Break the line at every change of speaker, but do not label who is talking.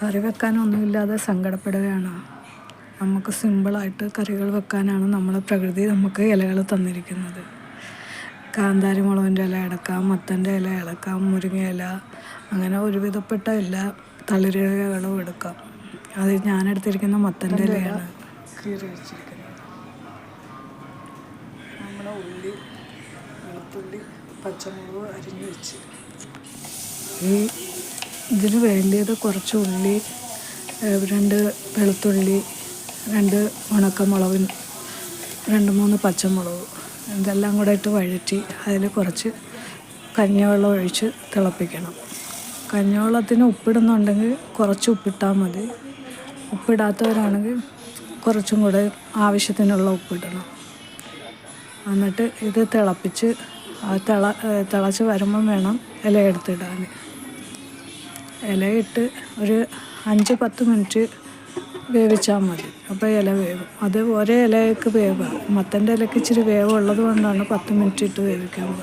കറി വെക്കാനൊന്നുമില്ലാതെ സങ്കടപ്പെടുകയാണ്. നമുക്ക് സിമ്പിളായിട്ട് കറികൾ വെക്കാനാണ് നമ്മളെ പ്രകൃതി നമുക്ക് ഇലകൾ തന്നിരിക്കുന്നത്. കാന്താരി മുളകിൻ്റെ ഇല എടുക്കാം, മത്തൻ്റെ ഇല എടുക്കാം, മുരിങ്ങയില, അങ്ങനെ ഒരുവിധപ്പെട്ട എല്ലാ തളിരിലകളും എടുക്കാം. അത് ഞാനെടുത്തിരിക്കുന്ന മത്തൻ്റെ ഇലയാണ് കീറി വെച്ചിരിക്കുന്നത്. നമ്മുടെ ഉള്ളി, വെളുത്തുള്ളി, പച്ചമുളക് അരിഞ്ഞ് വെച്ച് ഇതിന് വേണ്ടിയത് കുറച്ച് ഉള്ളി, 2 വെളുത്തുള്ളി, 2 ഉണക്കമുളക്, 2-3 പച്ചമുളക്, ഇതെല്ലാം കൂടെ ഇട്ട് വഴറ്റി അതിൽ കുറച്ച് കഞ്ഞിവെള്ളം ഒഴിച്ച് തിളപ്പിക്കണം. കഞ്ഞിവെള്ളത്തിന് ഉപ്പിടുന്നുണ്ടെങ്കിൽ കുറച്ച് ഉപ്പിട്ടാൽ മതി. ഉപ്പിടാത്തവരാണെങ്കിൽ കുറച്ചും കൂടെ ആവശ്യത്തിനുള്ള ഉപ്പിടണം. എന്നിട്ട് ഇത് തിളപ്പിച്ച് തിളച്ച് വരുമ്പം വേണം ഇല എടുത്തിടാൻ. ഇലയിട്ട് ഒരു 5-10 മിനിറ്റ് വേവിച്ചാൽ മതി. അപ്പോൾ ഇല വേവും. അത് ഒരേ ഇലയ്ക്ക് വേവാം. മത്തൻ്റെ ഇലയ്ക്ക് ഇച്ചിരി വേവുള്ളത് കൊണ്ടാണ് 10 മിനിറ്റ് ഇട്ട് വേവിക്കാൻ പോകുന്നത്.